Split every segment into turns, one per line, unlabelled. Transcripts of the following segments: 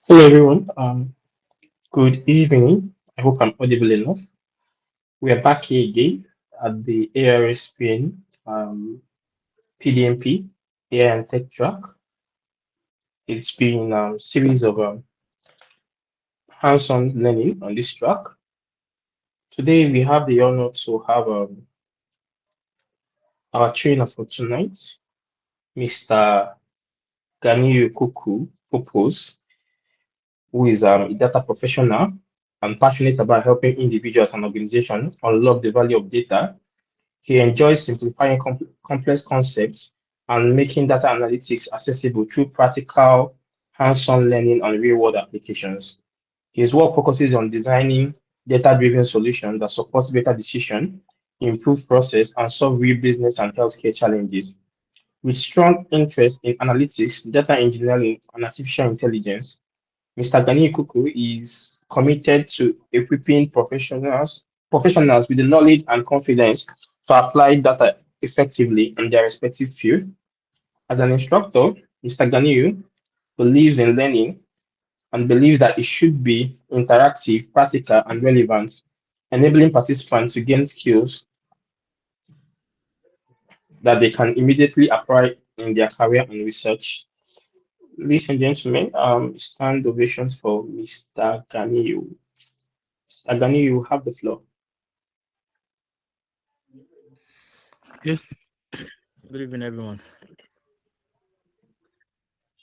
Hello everyone. Good evening. I hope I'm audible enough. We are back here again at the ARS Spain PDMP AI and Tech track. It's been a series of hands-on learning on this track. Today we have the honor to have our trainer for tonight, Mr. Ganiyu Kuku Popos, who is a data professional and passionate about helping individuals and organizations unlock the value of data. He enjoys simplifying complex concepts and making data analytics accessible through practical, hands-on learning and real-world applications. His work focuses on designing data-driven solutions that support better decision, improve process, and solve real business and healthcare challenges. With strong interest in analytics, data engineering, and artificial intelligence, Mr. Gani Kuku is committed to equipping professionals with the knowledge and confidence to apply data effectively in their respective field. As an instructor, Mr. Ganiyu believes in learning and believes that it should be interactive, practical, and relevant, enabling participants to gain skills that they can immediately apply in their career and research. Ladies and gentlemen, stand ovations for Mr. Ganiyu. Mr. Ganiyu, you have the floor.
Okay. Good evening, everyone.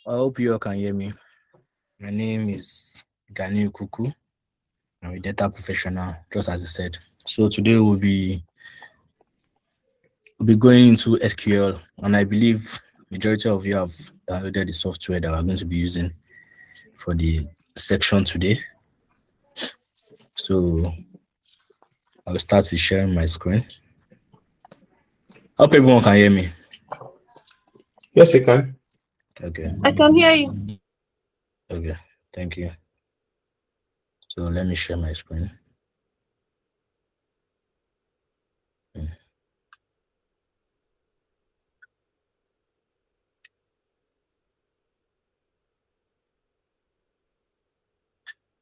I hope you all can hear me. My name is Gani Kuku. I'm a data professional, just as I said. So today we'll be going into SQL, and I believe majority of you have downloaded the software that we're going to be using for the section today. So I'll start with sharing my screen. Hope everyone can hear me.
Yes, we can.
Okay.
I can hear you.
Okay. Thank you. So let me share my screen.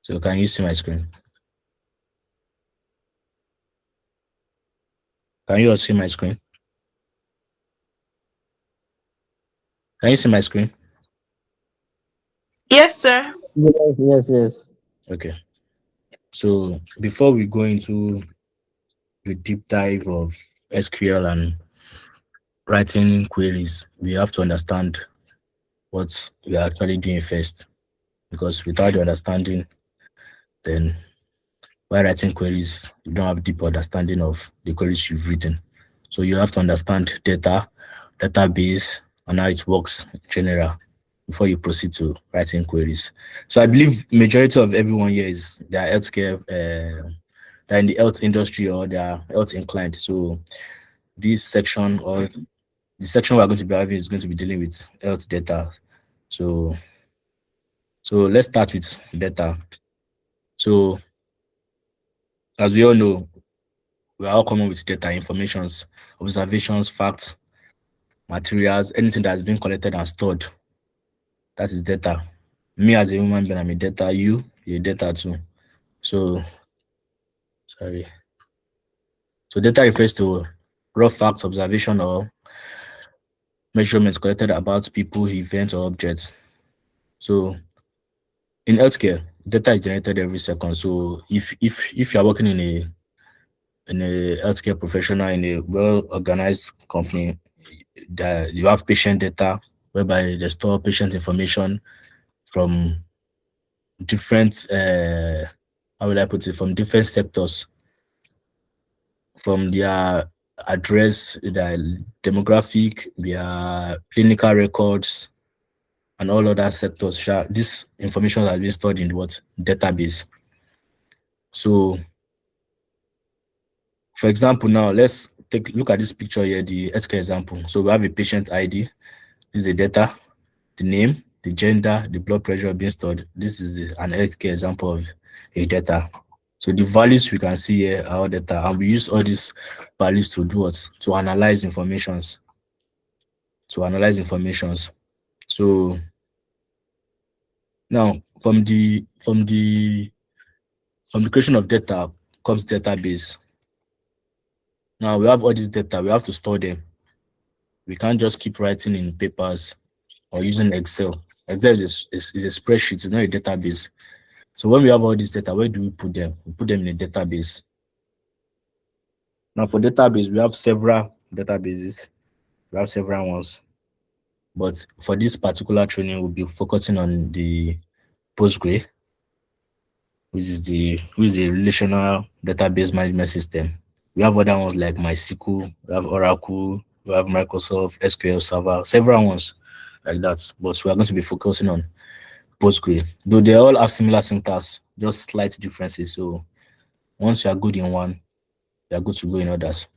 So can you see my screen? Can you all see my screen? Can you see my screen?
Yes, sir.
Yes.
Okay. So before we go into the deep dive of SQL and writing queries, we have to understand what we are actually doing first. Because without the understanding, then while writing queries, you don't have deep understanding of the queries you've written. So you have to understand data, database, and how it works in general before you proceed to writing queries. So I believe majority of everyone here is they are healthcare, they're in the health industry or they are health inclined. So this section or the section we're going to be having is going to be dealing with health data. So let's start with data. So as we all know, we are all common with data, informations, observations, facts, materials, anything that's been collected and stored. That is data. Me as a human being, I'm a data. You're data too. So sorry. So data refers to raw facts, observation, or measurements collected about people, events, or objects. So in healthcare, data is generated every second. So if you're working in a healthcare professional in a well organized company, that you have patient data whereby they store patient information from different how will I put it, from different sectors, from their address, their demographic, their clinical records, and all other sectors. This information has been stored in what database. So, for example, now let's take look at this picture here, the healthcare example. So we have a patient ID. This is the data, the name, the gender, the blood pressure being stored. This is an healthcare example of a data. So the values we can see here are all data, and we use all these values to do what? To analyze informations. To analyze informations. So Now, from the creation of data comes database. Now we have all this data, we have to store them. We can't just keep writing in papers or using Excel. Excel is a spreadsheet, it's not a database. So when we have all this data, where do we put them? We put them in a database. Now for database, we have several databases. We have several ones. But for this particular training, we'll be focusing on the Postgre, which is the relational database management system. We have other ones like MySQL, we have Oracle, we have Microsoft SQL Server, several ones like that. But we are going to be focusing on Postgre, though they all have similar syntax, just slight differences. So once you are good in one, you are good to go in others.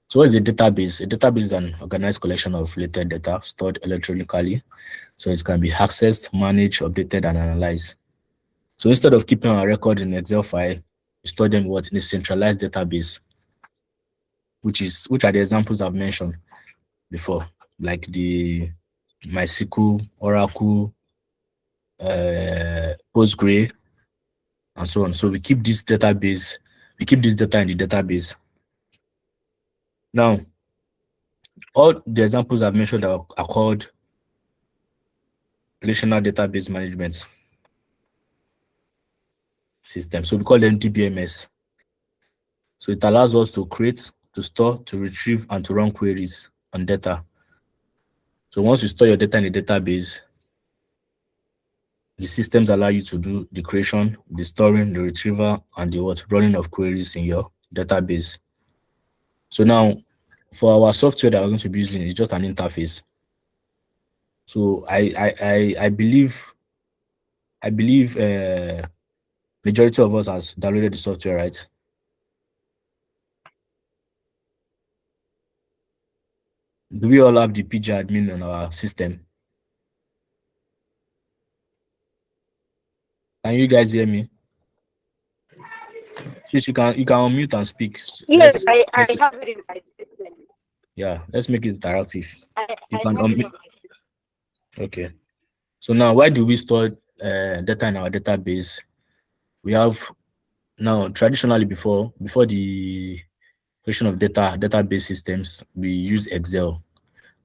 So what is a database? A database is an organized collection of related data stored electronically. So it can be accessed, managed, updated, and analyzed. So instead of keeping a record in Excel file, you store them in a centralized database, which are the examples I've mentioned before, like the MySQL, Oracle, Postgre, and so on. So we keep this data in the database. Now, all the examples I've mentioned are called relational database management system. So we call them DBMS. So it allows us to create, to store, to retrieve, and to run queries on data. So once you store your data in a database, the systems allow you to do the creation, the storing, the retrieval, and the running of queries in your database. So now, for our software that we're going to be using, it's just an interface. So I believe majority of us has downloaded the software, right? Do we all have the PG admin on our system? Can you guys hear me? Please, you can unmute and speak.
Yes, I have it in my system.
Let's make it interactive. You
I
can
have it
unmute.
on my system.
Okay. So now, why do we store data in our database? We have now traditionally before the creation of database systems, we use Excel.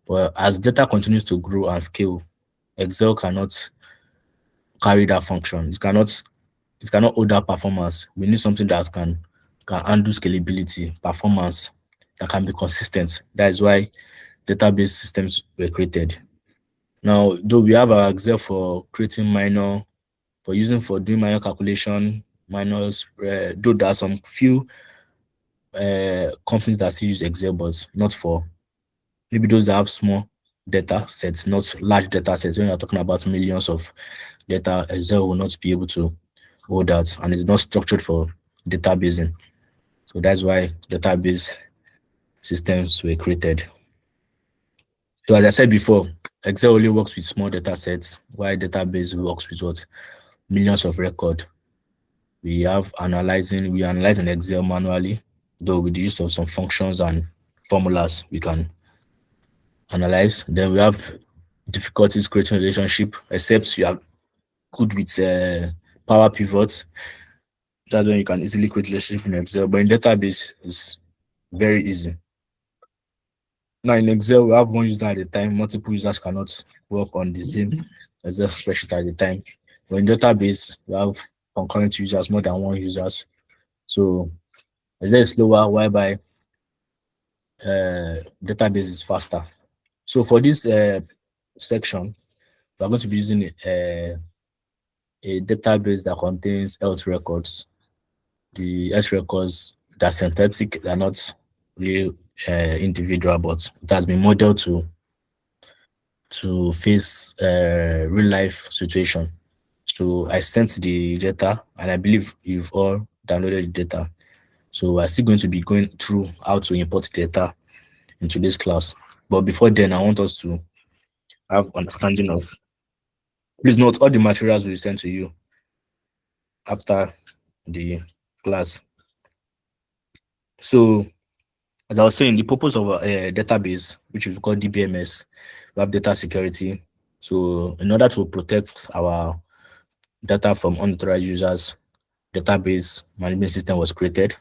But as data continues to grow and scale, Excel cannot carry that function. It cannot hold that performance. We need something that can handle scalability, performance, that can be consistent. That is why database systems were created. Now, though we have our Excel for creating for doing minor calculation, minors, though there are some few companies that still use Excel, but not for maybe those that have small data sets, not large data sets. When you're talking about millions of data, Excel will not be able to hold that, and it's not structured for databasing. So that's why database systems were created. So as I said before, Excel only works with small data sets, while database works with what? Millions of record. We analyze in Excel manually, though with the use of some functions and formulas we can analyze. Then we have difficulties creating relationship, except you are good with power pivots. That's when you can easily create relationship in Excel. But in database, it's very easy. Now in Excel, we have one user at a time. Multiple users cannot work on the same Excel spreadsheet at a time. But in database, we have concurrent users, more than one users. So Excel is slower, whereby database is faster. So for this section, we're going to be using a database that contains health records. The health records, they're synthetic, they're not real individual, but it has been modeled to face real life situation. So I sent the data, and I believe you've all downloaded the data. So we're still going to be going through how to import data into this class. But before then, I want us to have understanding of. Please note all the materials we send to you after the class. So as I was saying, the purpose of a database, which is called DBMS, we have data security. So in order to protect our data from unauthorized users, database management system was created.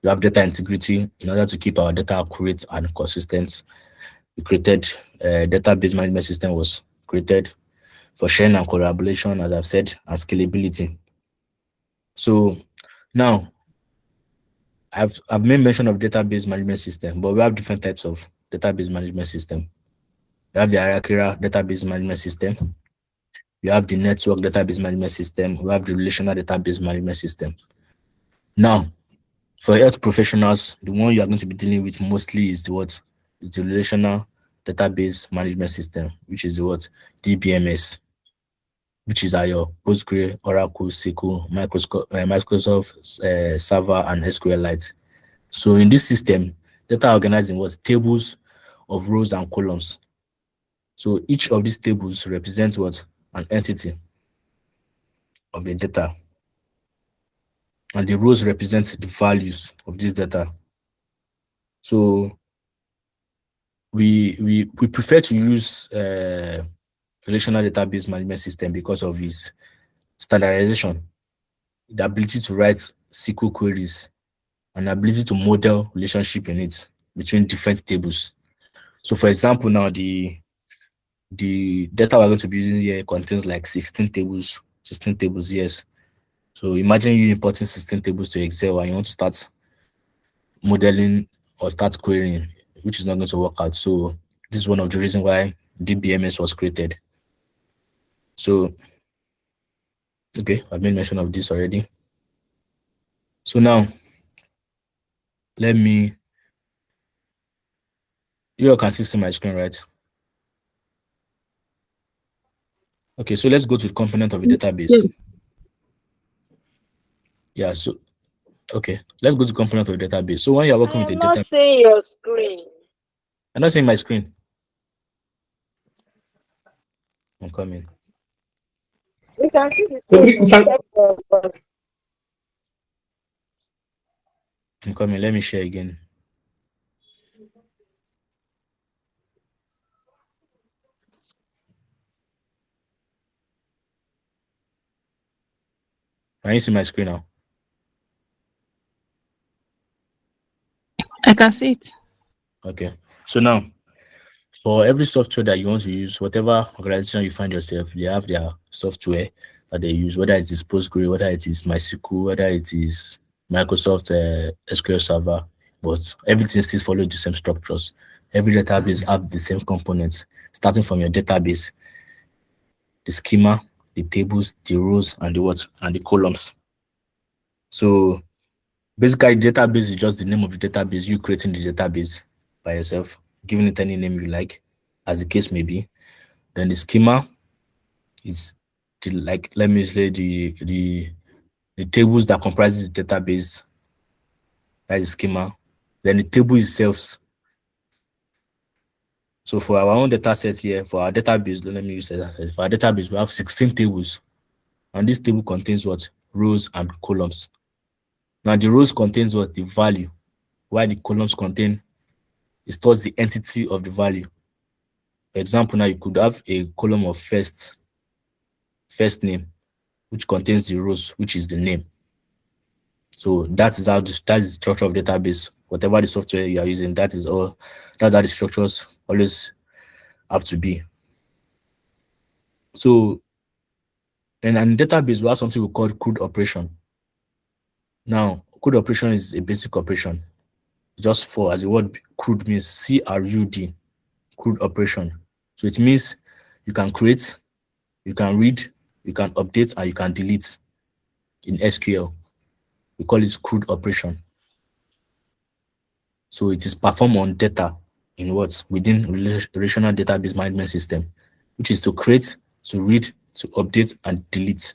We have data integrity in order to keep our data accurate and consistent. We created database management system was created for sharing and collaboration, as I've said, and scalability. So now I've made mention of database management system, but we have different types of database management system. We have the hierarchical database management system. We have the network database management system. We have the relational database management system. Now, for health professionals, the one you are going to be dealing with mostly is the what? Is the relational database management system, which is the what? DBMS, which is your Postgre, Oracle, SQL, Microsoft Server, and SQLite. So in this system, data are organized in what? Tables of rows and columns. So each of these tables represents what? An entity of the data. And the rows represent the values of this data. So we prefer to use relational database management system because of its standardization, the ability to write SQL queries, and ability to model relationship in it between different tables. So for example, now the data we're going to be using here contains like 16 tables, yes. So imagine you importing 16 tables to Excel and you want to start modeling or start querying, which is not going to work out. So this is one of the reasons why DBMS was created. So, okay, I've made mention of this already. So now, you all can still see my screen, right? Okay, so let's go to the component of the database. Yeah, so, okay, let's go to component of the database. So when you're working with a
not
database,
seeing your screen.
I'm not seeing my screen. I'm coming.
We can see the
So
screen.
we can,
I'm coming. Let me share again. Can you see my screen now?
I can see it.
Okay. So now, for every software that you want to use, whatever organization you find yourself, they have their software that they use, whether it is Postgre, whether it is MySQL, whether it is Microsoft SQL Server, but everything still follows the same structures. Every database have the same components, starting from your database, the schema, the tables, the rows, and the what, and the columns. So basically, database is just the name of the database, you creating the database by yourself, giving it any name you like, as the case may be. Then the schema is let me say the tables that comprises the database, that is schema. Then the table itself. So for our own data set here, for our database, let me use that set. For our database, we have 16 tables. And this table contains what? Rows and columns. Now the rows contains what? The value, while the columns contain it stores the entity of the value. For example, now you could have a column of first name, which contains the rows, which is the name. So that is that is the structure of database. Whatever the software you are using, that's how the structures always have to be. So in a database, we have something we call CRUD operation. Now, CRUD operation is a basic operation. Just for, as the word CRUD means, CRUD, CRUD operation. So it means you can create, you can read, you can update, and you can delete in SQL. We call it CRUD operation. So it is performed on data in what? Within relational database management system, which is to create, to read, to update, and delete.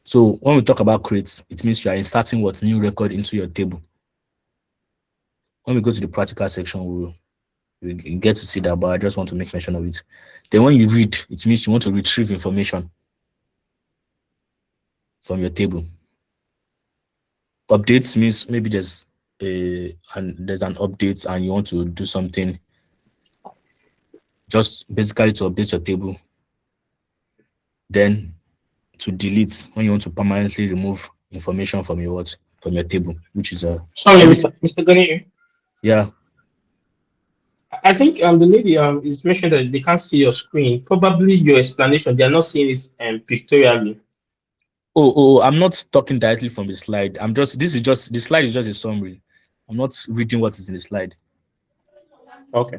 So when we talk about create, it means you are inserting what? New record into your table. When we go to the practical section, we'll get to see that, but I just want to make mention of it. Then when you read, it means you want to retrieve information from your table. Updates means maybe there's an update and you want to do something, just basically to update your table. Then to delete when you want to permanently remove information from your table, which is
Sorry,
every
Mr. Gani.
yeah.
I think the lady is mentioned that they can't see your screen. Probably your explanation, they are not seeing it pictorially.
I'm not talking directly from the slide. The slide is just a summary. I'm not reading what is in the slide.
Okay.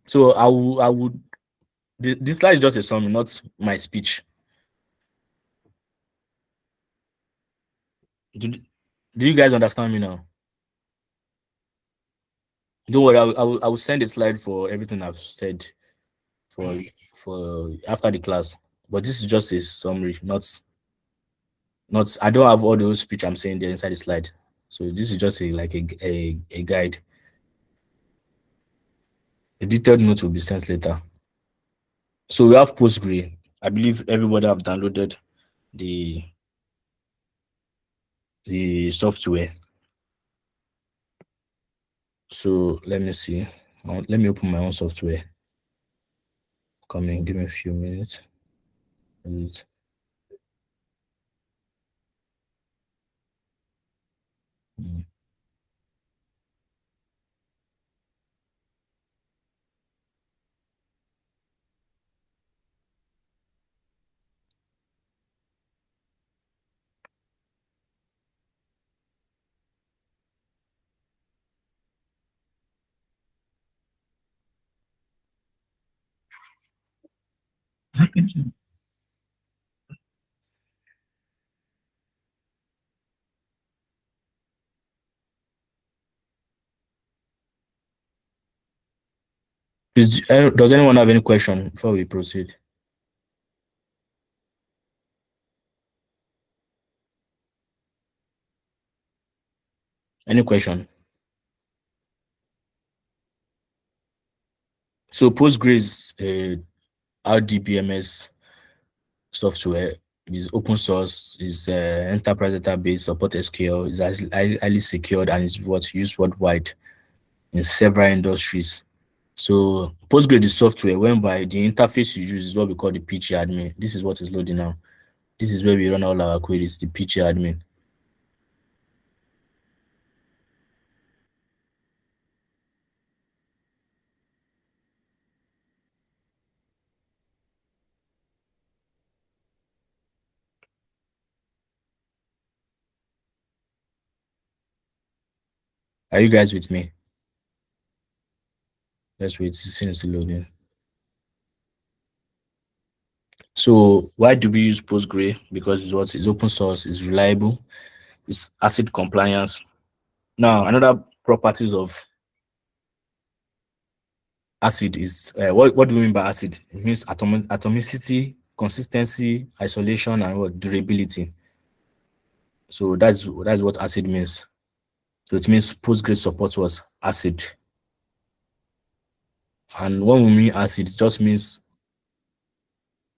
So I would the slide is just a summary, not my speech. Do you guys understand me now? Don't worry, I will send a slide for everything I've said for after the class. But this is just a summary, not I don't have all those speech I'm saying there inside the slide. So this is just a guide. A detailed note will be sent later. So we have Postgre. I believe everybody have downloaded the software. So let me see. Let me open my own software. Come in, give me a few minutes. Mm. Does anyone have any question before we proceed? Any question? So Postgres RDBMS software is open source, is enterprise database, support SQL, is highly secured, and is used worldwide in several industries. So Postgres is software whereby the interface you use is what we call the PG admin. This is what is loading now. This is where we run all our queries, the PG admin. Are you guys with me? Let's wait, it's loading. So why do we use Postgre? Because it's open source, it's reliable, it's ACID compliance. Now, another properties of ACID is what do we mean by ACID? It means atomicity, consistency, isolation, and what durability. So that's what ACID means. So it means Postgre supports was ACID. And when we mean ACID, it just means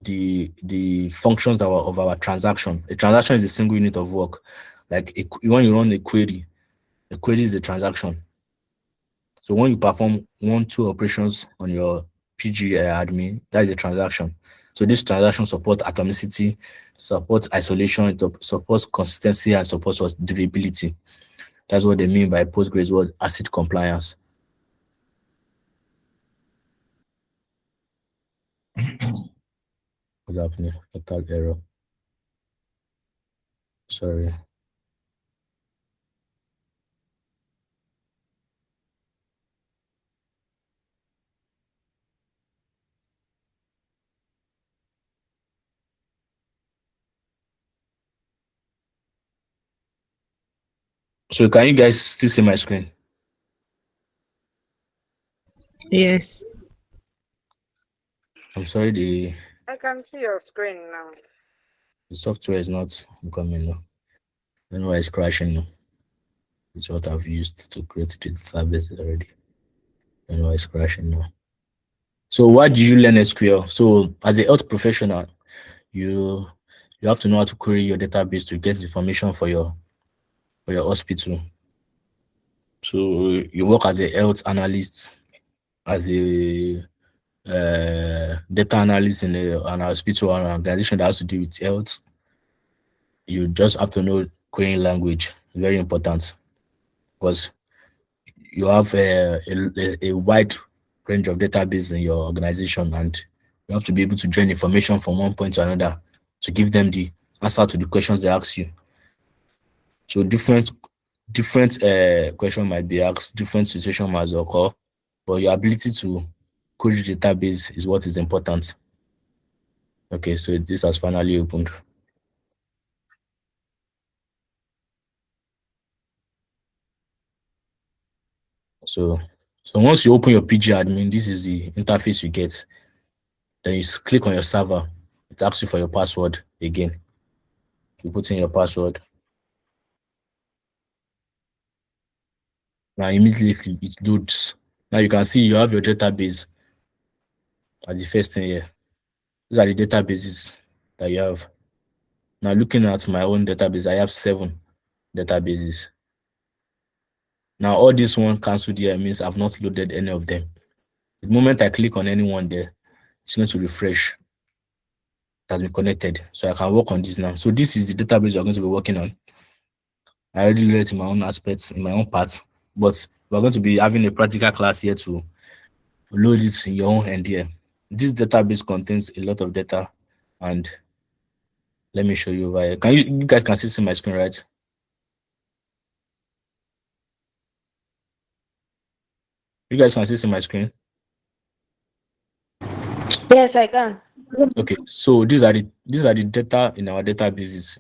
the functions of our transaction. A transaction is a single unit of work. Like when you run a query is a transaction. So when you perform 1-2 operations on your PG admin, that is a transaction. So this transaction supports atomicity, supports isolation, it supports consistency, and supports durability. That's what they mean by Postgres word ACID compliance. What's happening? Total error. Sorry. So can you guys still see my screen?
Yes.
I'm sorry,
I can see your screen now.
the software is not coming now. I don't know why it's crashing now. It's what I've used to create the database already. I don't know why it's crashing now. So why do you learn SQL? So as a health professional, you have to know how to query your database to get information for your hospital. So you work as a health analyst, as a data analyst in an hospital or an organization that has to do with health, you just have to know querying language. Very important because you have a wide range of database in your organization, and you have to be able to join information from one point to another to give them the answer to the questions they ask you. So different question might be asked, different situation might occur, but your ability to query the database is what is important. Okay, so this has finally opened. So once you open your PG admin, this is the interface you get. Then you click on your server. It asks you for your password again. You put in your password. Now immediately it loads. Now you can see you have your database as the first thing here. These are the databases that you have. Now looking at my own database, I have 7 databases. Now all this one cancelled here means I've not loaded any of them. The moment I click on any one there, it's going to refresh. It has been connected. So I can work on this now. So this is the database we're going to be working on. I already learned it in my own aspects, in my own part, but we're going to be having a practical class here to load it in your own end here. This database contains a lot of data, and let me show you over here. Can you guys can see my screen, right? You guys can see my screen?
Yes, I can.
Okay, so these are the data in our databases.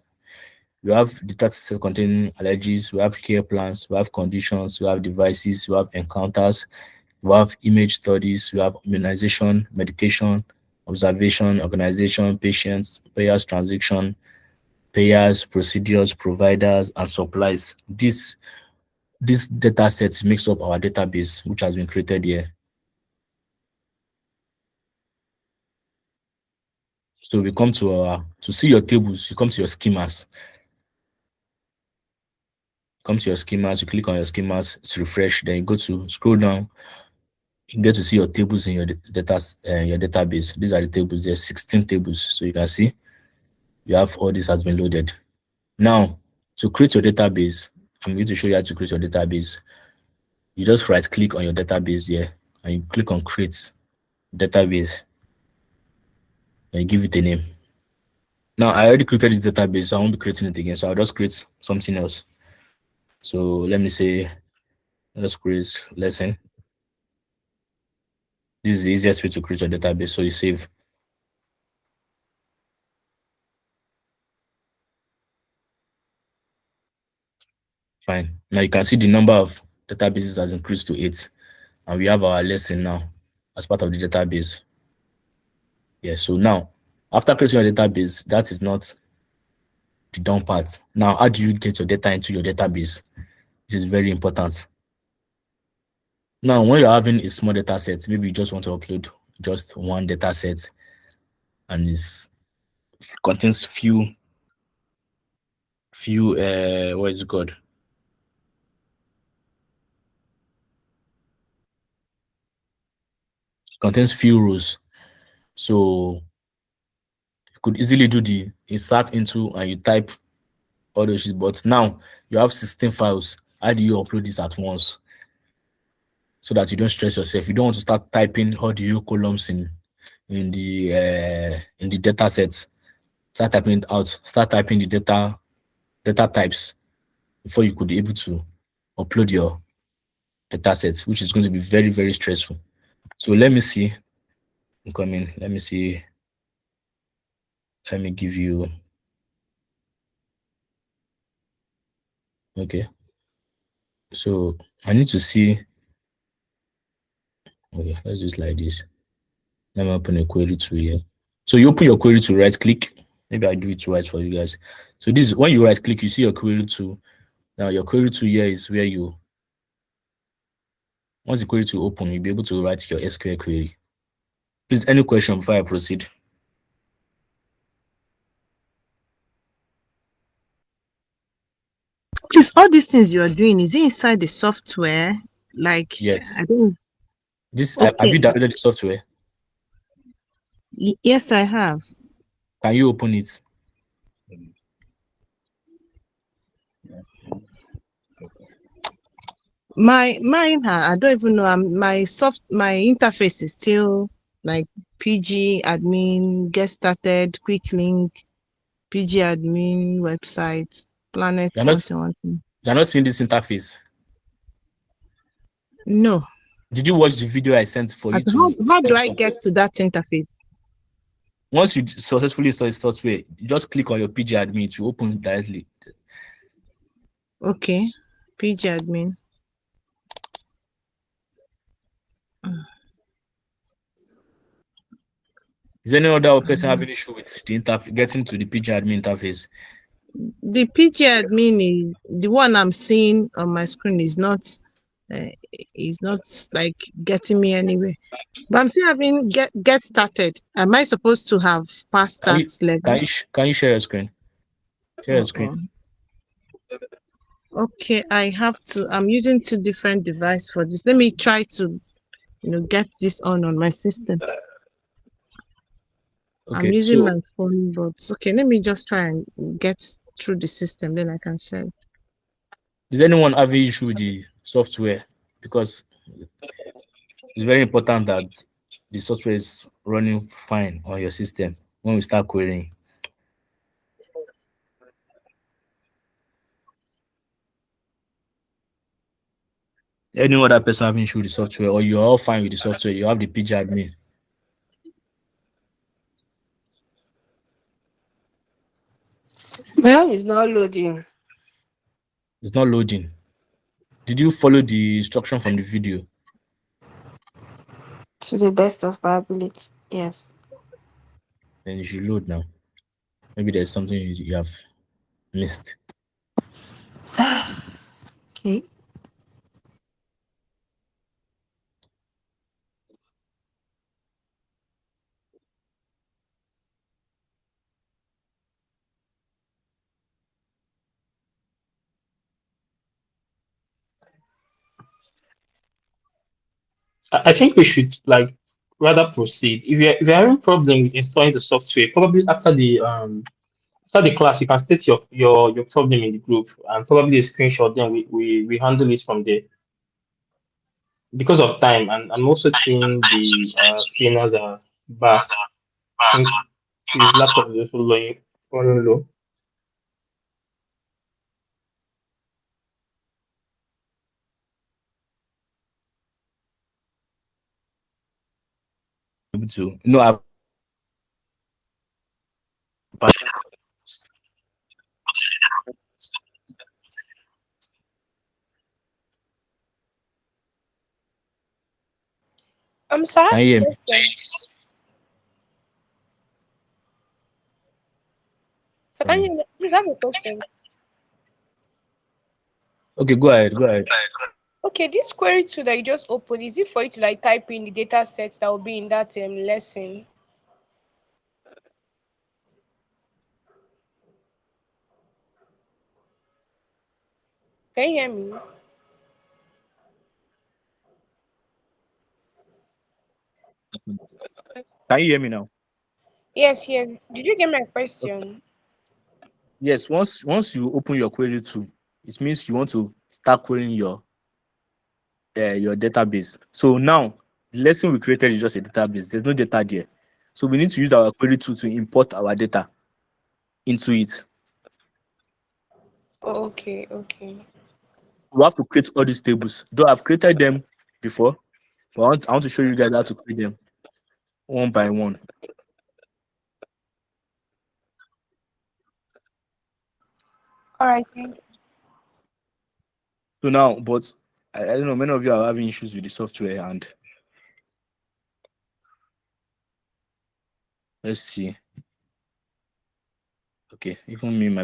We have the data set containing allergies, we have care plans, we have conditions, we have devices, we have encounters, we have image studies, we have immunization, medication, observation, organization, patients, payers, transaction, payers, procedures, providers, and supplies. This data set makes up our database, which has been created here. So we come to see your tables, you come to your schemas. Come to your schemas, you click on your schemas, it's refresh, then you go to scroll down, you get to see your tables in your your database. These are the tables. There's 16 tables. So you can see you have all this has been loaded. Now, to create your database, I'm going to show you how to create your database. You just right click on your database here and you click on create database and you give it a name. Now, I already created this database, so I won't be creating it again. So I'll just create something else. So let me say, let's create lesson. This is the easiest way to create your database. So you save. Fine. Now you can see the number of databases has increased to 8. And we have our lesson now as part of the database. Yeah, so now, after creating your database, that is not the done part. Now, how do you get your data into your database? Which is very important. Now, when you're having a small data set, maybe you just want to upload just one data set and it contains few what is it called? Contains few rows. So you could easily do the insert into and you type all those shit. But now you have 16 files. How do you upload this at once? So that you don't stress yourself. You don't want to start typing all the columns in the data sets. Start typing it out. Start typing the data types before you could be able to upload your data sets, which is going to be very, very stressful. So let me see. I'm coming. Let me see. Let me give you. Okay. So I need to see. Okay, let's do it like this. Let me open a query tool here. So you open your query tool, right click. Maybe I do it right for you guys. So this when you right click, you see your query tool. Now your query tool here is where you once the query tool open, you'll be able to write your SQL query. Please, any question before I proceed?
Please, all these things you are doing, is it inside the software? Like,
Yes.
I don't.
This
Okay.
have you downloaded the software?
Yes, I have.
Can you open it?
Mine, I don't even know. My interface is still like PG admin, get started, quick link, PG admin, website, planet,
You're not,
something.
you're not seeing this interface.
No.
Did you watch the video I sent for you
How,
to
how
install
do
the
I
software?
get to that interface?
Once you successfully install the software, you just click on your PG admin to open it directly.
Okay. PG admin.
Is any other person having issue with the interface, getting to the PG admin interface?
The PG admin is the one I'm seeing on my screen uh, is not like getting me anywhere. But I'm still having get started. Am I supposed to have passed
Can
that
you
level?
can you share your screen? Share your screen.
Uh-oh. Okay, I have to. I'm using two different devices for this. Let me try to, get this on my system. I'm
Okay,
using my
so
phone, but okay, let me just try and get through the system, then I can share.
is anyone having issue with the software? Because it's very important that the software is running fine on your system when we start querying. Any other person having issue with the software, or you're all fine with the software, you have the PG admin.
My own is not loading
It's not loading. Did you follow the instruction from the video?
to the best of my ability. Yes.
Then you should load now. Maybe there's something you have missed.
Okay.
I think we should like rather proceed. If you're having problem with installing the software, probably after the class, you can state your problem in the group and probably a screenshot. Then we handle it from there. Because of time, and I'm also seeing the cleaners are back. I think his laptop is also running low.
Able to I've
So I
can
have
you
a
hear me?
question. So can you please have a question?
Okay, go ahead. Go ahead.
Okay, this query tool that you just opened, is it for you to like type in the data sets that will be in that lesson? Can you hear me?
Can you hear me now?
Yes, yes. Did you get my
Okay.
question?
Yes. Once you open your query tool, it means you want to start querying your database. So now the lesson we created is just a database. There's no data there. So we need to use our query tool to import our data into it.
Oh, okay, okay.
We have to create all these tables. Though I've created them before, but I want to show you guys how to create them one by one.
All right, thank you.
So now, but I don't know, many of you are having issues with the software, and let's see. Okay, even me, my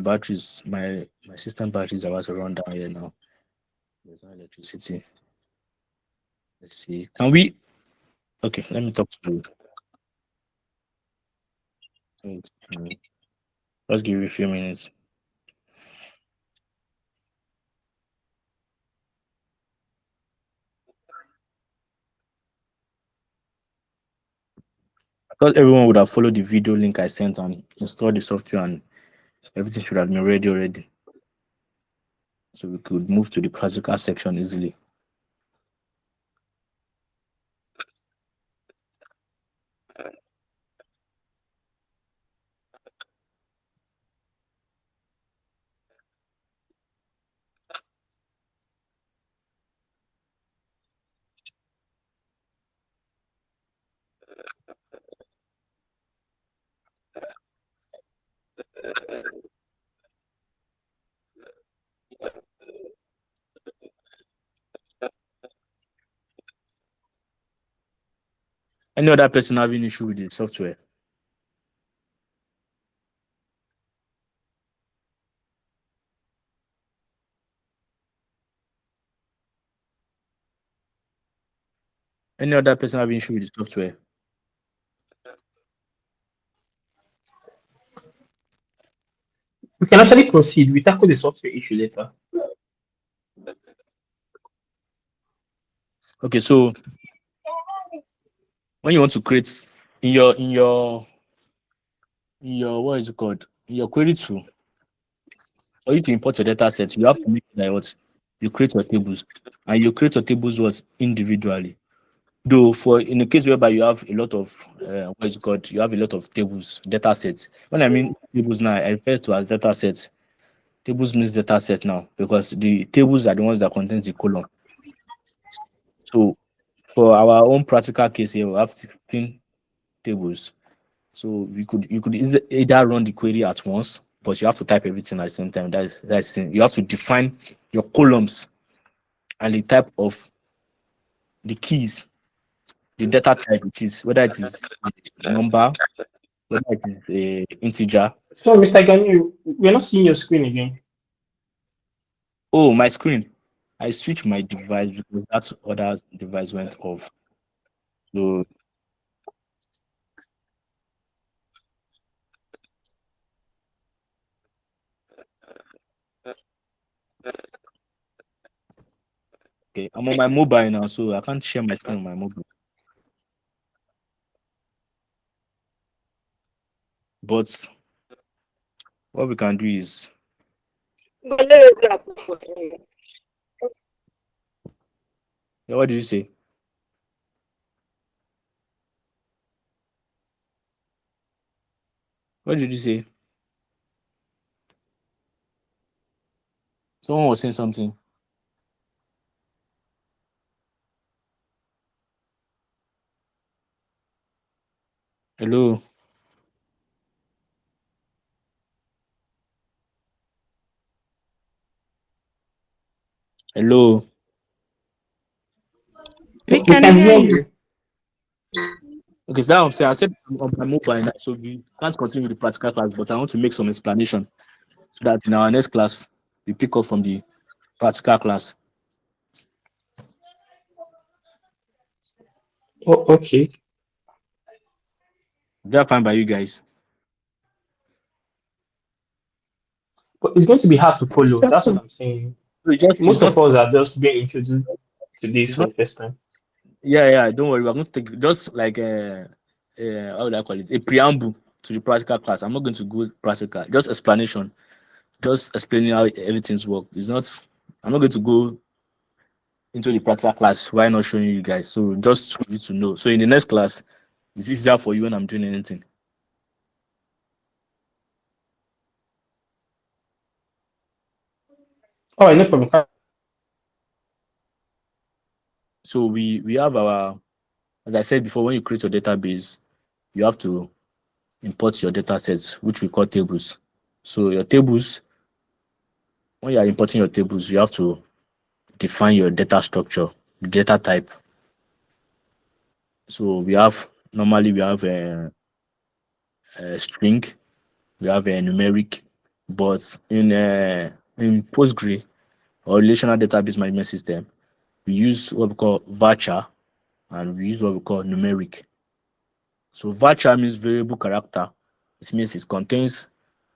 system battery is about to run down here now. There's no electricity. Let's see. Can we? Okay, let me talk to you. Let's give you a few minutes. thought everyone would have followed the video link I sent and installed the software, and everything should have been ready already. So we could move to the practical section easily. Any other person having issue with the software? Any other person having issue with the software?
We can actually proceed. We tackle the software issue later.
Okay, so when you want to create in your what is it called? In your query tool, for you to import your data set, you have to make it like what? You create your tables. And you create your tables what individually. Though for in the case whereby you have a lot of what is it called? You have a lot of tables, data sets. When I mean tables now, I refer to as data sets. Tables means data set now because the tables are the ones that contains the column. So for our own practical case here, we have 16 tables. So you could either run the query at once, but you have to type everything at the same time. That's you have to define your columns and the type of the keys, the data type it is, whether it is a number, whether it is a integer.
So, Mr. Ganyu, we're not seeing your screen again.
Oh, my screen. I switched my device because that other device went off. So okay, I'm on my mobile now, so I can't share my screen on my mobile. But what we can do is, yeah, what did you say? What did you say? Someone was saying something. Hello. Hello.
We
We
can
can
hear
hear
you.
you.
Okay, so that I'm saying I said I'm on my mobile now, so we can't continue the practical class, but I want to make some explanation so that in our next class we pick up from the practical class.
Oh, okay.
That's fine by you guys.
But it's going to be hard to follow. That's what I'm saying.
So it's
Most of
not
us are just being introduced to this
it's
for
not
the first time.
yeah, don't worry, we're going to take just like how would I call it? A preamble to the practical class. I'm not going to go practical, just explanation, just explaining how everything's work. It's not I'm not going to go into the practical class. Why not showing you guys? So just for you to know. So in the next class, it's easier for you when I'm doing anything.
All right, no problem.
So we have our, as I said before, when you create your database, you have to import your data sets, which we call tables. So your tables, when you are importing your tables, you have to define your data structure, the data type. So normally we have a string, we have a numeric, but in Postgre or relational database management system, we use what we call varchar and we use what we call numeric. So varchar means variable character. This means it contains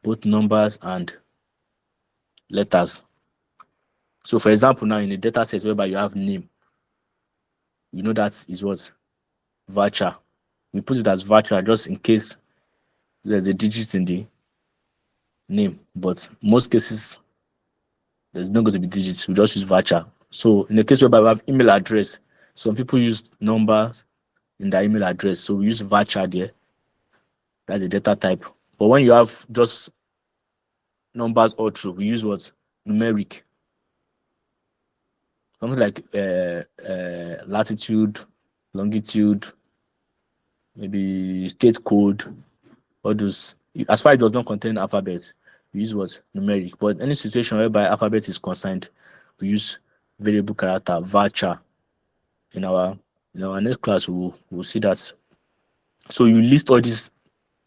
both numbers and letters. So for example, now in a data set whereby you have name, you know that is what varchar. we put it as virtual just in case there's a digit in the name. But most cases, there's not going to be digits. We just use virtual. So in the case whereby we have email address, some people use numbers in their email address. So we use virtual there. That's the data type. But when you have just numbers all through, we use what? Numeric. Something like latitude, longitude, maybe state code, all those. As far as it does not contain alphabet, we use what? Numeric. But any situation whereby alphabet is concerned, we use variable character, varchar. In our next class, we'll see that. So you list all these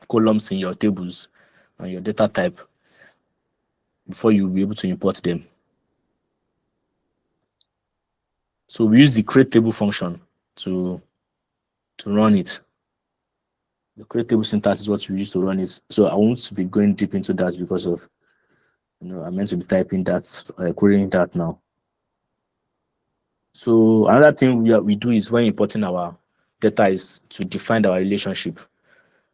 columns in your tables and your data type before you'll be able to import them. So we use the create table function to run it. The create table syntax is what we use to run it. So I won't be going deep into that because of, I'm meant to be typing that, querying that now. So another thing we do is when importing our data is to define our relationship.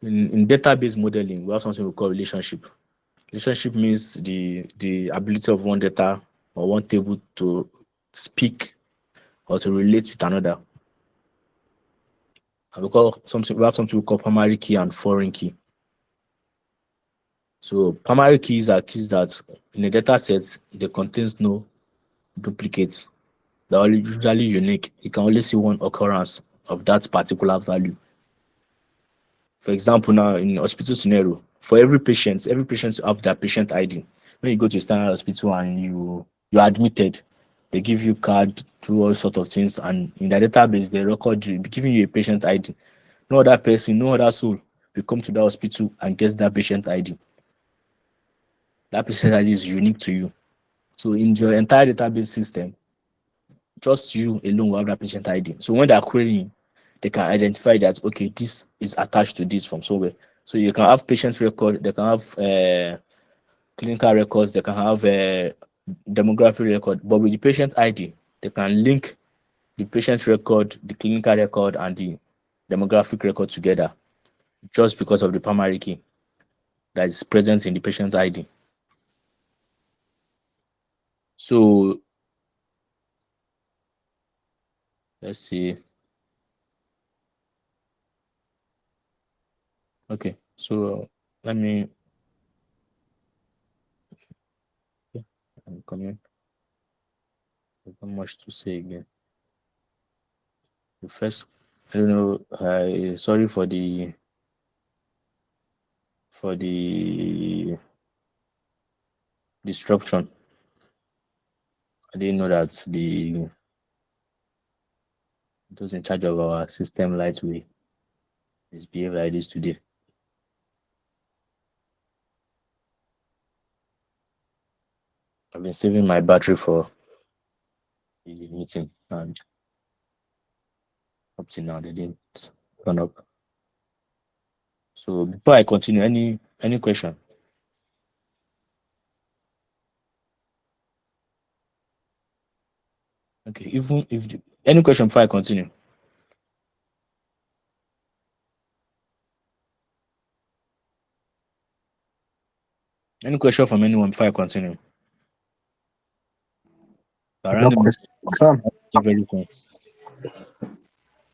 In database modeling, we have something we call relationship. Relationship means the ability of one data or one table to speak or to relate with another. And we have something we call primary key and foreign key. So primary keys are keys that in a data set they contains no duplicates. They're usually unique. You can only see one occurrence of that particular value. For example, now in hospital scenario, for every patient have their patient ID. When you go to a standard hospital and you're admitted, they give you card, through all sort of things, and in the database they record you, giving you a patient ID. No other person, no other soul will come to the hospital and gets that patient ID. That patient ID is unique to you. So in your entire database system, just you alone will have that patient ID. So when they're querying, they can identify that, okay, this is attached to this from somewhere. So you can have patient record, they can have clinical records, they can have demographic record, but with the patient ID, they can link the patient record, the clinical record, and the demographic record together just because of the primary key that is present in the patient ID. So let's see. Okay, so let me. I'm coming. There's not much to say again. The first, I don't know. Sorry for the disruption. I didn't know that those in charge of our system light will misbehave like this today. I've been saving my battery for the meeting, and up till now they didn't turn up. So before I continue, any question? Okay, even if any question before I continue. Any question from anyone before I continue? Around very cool.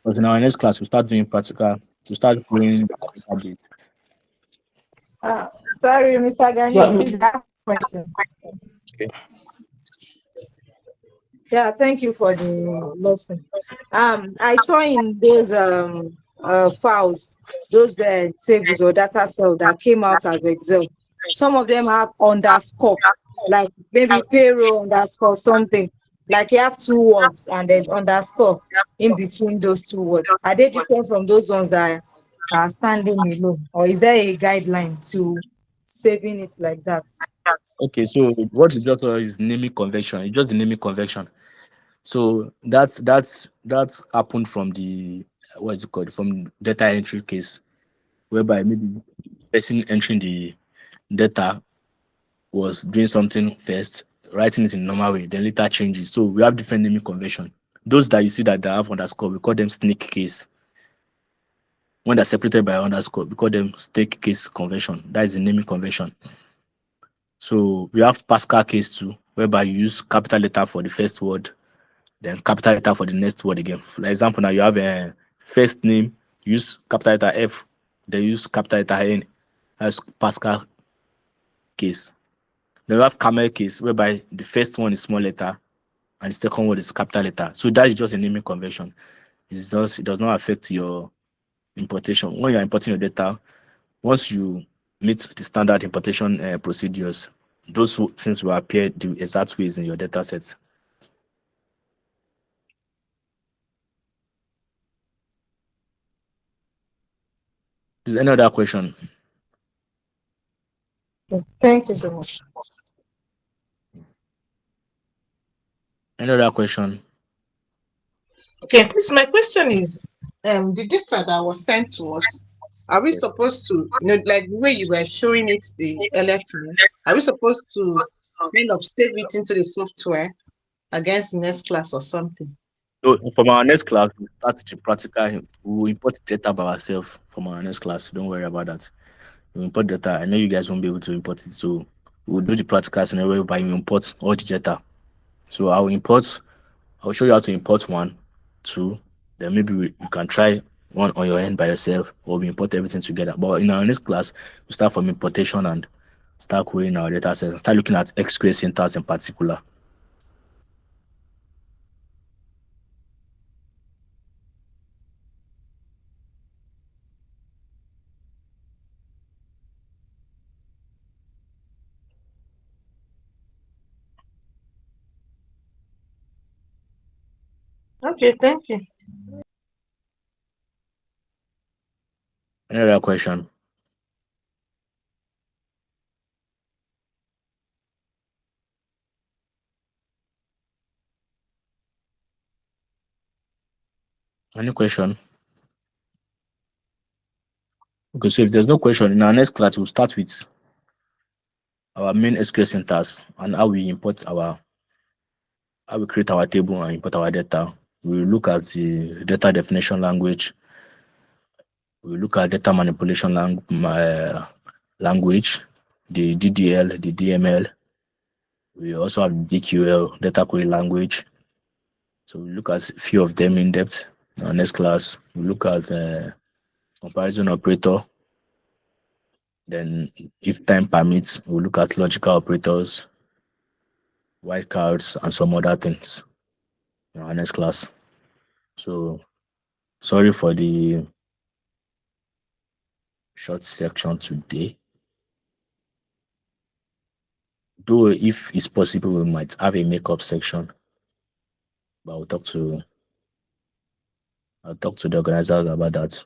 Because in our next class, we start doing practical. We start doing database.
Sorry, Mr. Gani,
Yeah.
please have a question.
Okay.
Yeah, thank you for the lesson. I saw in those files, those tables or data cell that came out as Excel. Some of them have underscore, like maybe payroll underscore something. Like you have two words and then underscore in between those two words. Are they different from those ones that are standing alone, or is there a guideline to saving it like that?
Okay, so what is just is naming convention. It's just the naming convention. So that's happened from the what is it called, from data entry case, whereby maybe the person entering the data was doing something first, writing it in normal way, then later changes. So we have different naming convention. Those that you see that they have underscore, we call them snake case. when they're separated by underscore, we call them stake case convention. That is the naming convention. So we have Pascal case too, whereby you use capital letter for the first word, then capital letter for the next word again. For example, now you have a first name, use capital letter F, then use capital letter N. That's Pascal case. Then we have camel case, whereby the first one is small letter and the second one is capital letter. So that is just a naming convention. It does not affect your importation. When you're importing your data, once you meet the standard importation procedures, those things will appear the exact ways in your data sets. Is there any other question?
Thank you so much.
Any other question?
Okay, please, my question is, the data that was sent to us, are we supposed to, like the way you were showing it the earlier time, are we supposed to kind of save it into the software against the next class or something?
So from our next class, we start the practical. We will import data by ourselves from our next class. Don't worry about that. We import data. I know you guys won't be able to import it, so we'll do the practical scenario whereby you import all the data. So I'll show you how to import one, two, then maybe you can try one on your end by yourself, or we import everything together. But in our next class, we start from importation and start querying our data sets, start looking at SQL syntax in particular.
Okay, thank you.
Any other question? Any question? Okay, so if there's no question, in our next class, we'll start with our main SQL syntax and how we create our table and import our data. We'll look at the data definition language. We'll look at data manipulation language, the DDL, the DML. We also have DQL, data query language. So we look at a few of them in depth. In our next class, we look at comparison operator. Then, if time permits, we'll look at logical operators, wildcards, and some other things in our next class. So, sorry for the short section today. Though, if it's possible, we might have a makeup section, but I'll talk to the organizers about that.